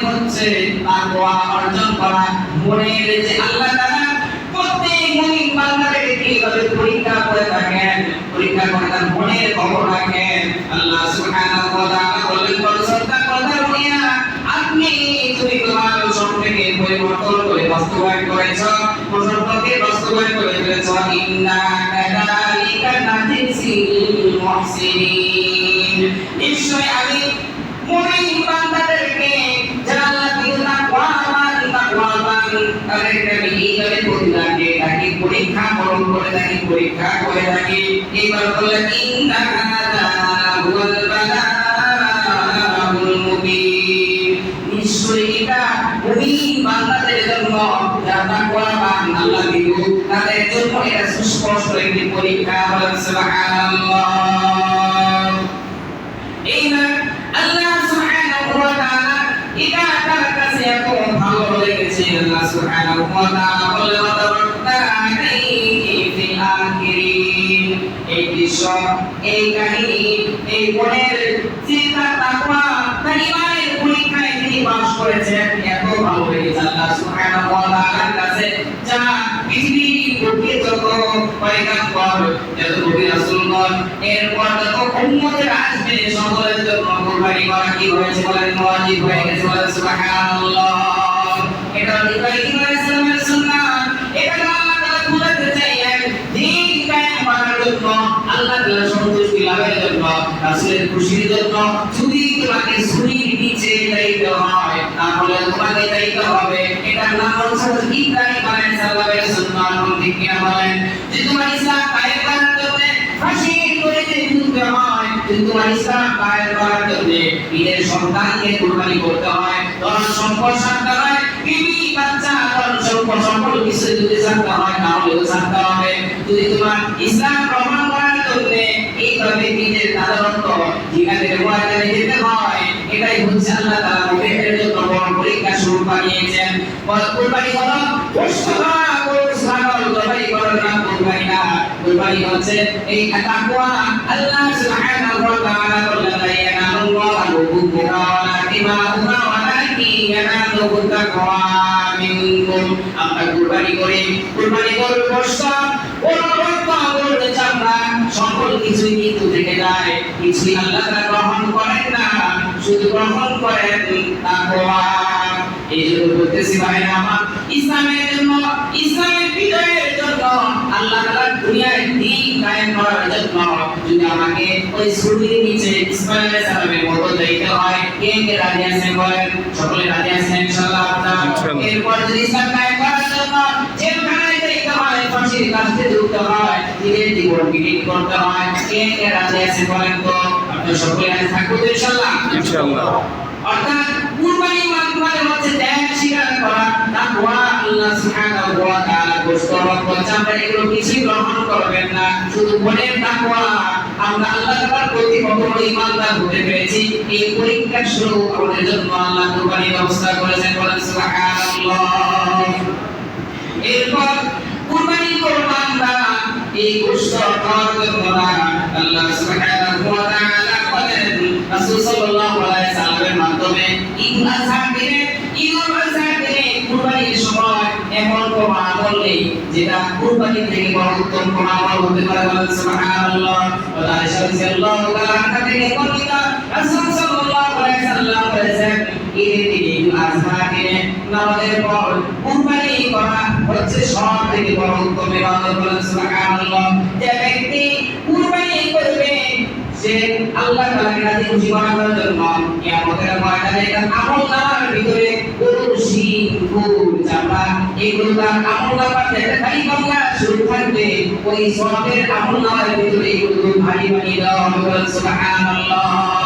হচ্ছে তাকওয়া অর্জন করা। মনের যে আল্লাহ তাআলা প্রত্যেক মুমিন বান্দাকে কিভাবে পরীক্ষা করে থাকেন, পরীক্ষা করে তার মনের খবর রাখেন। আল্লাহ সুবহানাহু ওয়া তাআলা বলেন, সত্তা কথা দুনিয়া আপনি তুমি তোমার স্বপ্নকে পরিবর্তন করে বাস্তবায়ন করেছো, স্বপ্নকে বাস্তবায়ন করে ফেলেছো। ইন্না কাযালিকা নাজিজিল মুহসিনিন, নিশ্চয় আমি মুমিন বান্দাদেরকে যারা আল্লাহ তাকওয়াবান তাদেরকে আমি এইভাবে প্রতিদান দিয়ে থাকি, পরীক্ষা করে থাকি। এবার বলেন ইন্না হাযা হুয়াল বালাউল মুবিন, নিশ্চয়ই এটা মুমিন বান্দাদের জন্য যারা তাকওয়াবান আল্লাহ ভীরু তাদের জন্য এটা সুস্পষ্ট একটি পরীক্ষা। বলেন সুবহানাল্লাহ। এইবার আল্লাহ সুবহানাহু ওয়া তাআলা এটা তার কাছে এত ভালো লেগেছে। আল্লাহ সুবহানাহু ওয়া তাআলা বলে, ফিল আখিরিন, এই দৃশ্য, এই কাহিনী, এই মনের চিন্তা তাকওয়া তার ঈমানের পরীক্ষায় তিনি পাস করেছেন, এত ভালো লেগেছে আল্লাহ সুবহানাহু ওয়া তাআলার কাছে। যা পৃথিবীর বুকে যত পয়গম্বর, যত নবী রাসূলগণ, এরপর যত উম্মতের আসবে সকলের জন্য কুরবানি করা কি হয়েছে বলেন ওয়াজিব হয়ে গেছে। বলেন সুবহানাল্লাহ। এটা ইব্রাহিম আলাইহিস সালামের সুন্নাত, এটা আল্লাহ তাআলা বলতে চাইলেন দিন কায়েম করার জন্য, আল্লাহ তাআলার সন্তুষ্টি লাভের জন্য, রাসূলের খুশির জন্য। যদি তোমাকে সুনির নিচে যাইতে হয় তাহলে তোমাকে যাইতে হবে। এটা নাম হচ্ছে ইব্রাহিম আলাইহিস সালামের সুন্নাত। ঠিক কিনা বলেন? যে তোমার ইসলাম কায়েম করার জন্য ফাঁসির দড়িতে ঝুলতে হয়, যদি তোমার ইসলাম কায়েম করার জন্য নিজের সন্তানকে কুরবানি করতে হয়, ধন সম্পদ ছাড়তে হয়, বিবি বাচ্চা ধন সম্পদ সকল কিছু যদি ছাড়তে হয় তাহলেও ছাড়তে হবে। যদি তোমার ইসলাম গ্রহণ করার জন্য এইভাবে নিজের সাধারণত জিহাদের ময়দানে যেতে হয়, এটাই হচ্ছে আল্লাহ তাআলা মুমিনদের জন্য বড় পরীক্ষা শুরু বানিয়েছেন। কুরবানি হলো কুরবানি হচ্ছে এই তাকওয়া। আল্লাহ সুবহানাহু ওয়া তাআলা বলেন, ইয়ানালুল্লাহু বিল-বুররা ওয়া দিমাউহা ওয়ালাকিন ইয়ানালুহু তাকওয়া মিনকুম। আমরা কুরবানি করি, কুরবানির গোশত, গরুর চামড়া সকল কিছুই কিন্তু থেকে যায়, কিছুই আল্লাহ তাআলা গ্রহণ করেন না, শুধু গ্রহণ করেন তাকওয়া। এই জন্য বলতেছি ভাইরা আমার, ইসলামের জন্য, ইসলামের বিজয়ের জন্য, আল্লাহ তাআলা দুনিয়ায় দ্বীন কায়েম করার জন্য যদি আমাকে ওই সুরির নিচে ইসমাঈল আলাইহিস সালামের মতো যাইতে হয়, কে কে রাজি আছেন বলেন? সকলে রাজি আছেন ইনশাআল্লাহ। এরপর যদি ইসলাম কায়েম করার জন্য জেলখানায় যাইতে হয়, ফাঁসির কাস্তে ঝুলতে হয়, নিজের জীবন বিলীন করতে হয়, কে কে রাজি আছেন বলেন? তো আপনারা সকলে রাজি থাকবেন ইনশাআল্লাহ। ইনশাআল্লাহ। অর্থাৎ কুরবানি মানে হচ্ছে ত্যাগ স্বীকার করা, তাকওয়া। আল্লাহ সুবহানাহু ওয়া তাআলা গোশত, রক্ত, চামড়া এগুলো কিছুই গ্রহণ করবেন না, শুধু মনের তাকওয়া। আমরা আল্লাহ তাআলার প্রতি কত বড় ঈমানদার হতে পেরেছি, এই পরীক্ষা শুরু আমাদের জন্য আল্লাহ কুরবানির ব্যবস্থা করেছেন। বলেন সুবহানাল্লাহ। এরপর কুরবানি করব আমরা এই গোশত খাওয়ার জন্য না। আল্লাহ সুবহানাহু ওয়া তাআলা বলেন রাসূল সাল্লাল্লাহু আলাইহি সাল্লামের মাধ্যমে ঈদুল আযহা দিনে, ঈদুল আযহা দিনে কুরবানির সময় এমন কোন আমল নেই যেটা কুরবানির থেকে বড় উত্তম কোন আমল হতে পারে। বলেন সুবহানাল্লাহ। আয়েশা রাদিয়াল্লাহু তাআলা আনহা থেকে বর্ণিত, রাসূল সাল্লাল্লাহু আলাইহি সাল্লাম বলেছেন, ঈদের দিনে, ঈদুল আযহা দিনে নামাজের পর কুরবানি করা হচ্ছে সব থেকে বড় উত্তম ইবাদত। বলেন সুবহানাল্লাহ। যে ব্যক্তি কুরবানি করবে সে আল্লাহ তাআলাকে রাজি খুশি করার জন্য কিয়ামতের ময়দানে তার আমলনামার ভিতরে গরুর শিং, ফুল, চামড়া এগুলো তার আমলনামার ভিতরে ভারী বাংলা শুরু থাকবে, ওই সওয়াবের আমলনামার ভিতরে এগুলো ভারী বানিয়ে দেওয়া হবে। সুবহানাল্লাহ।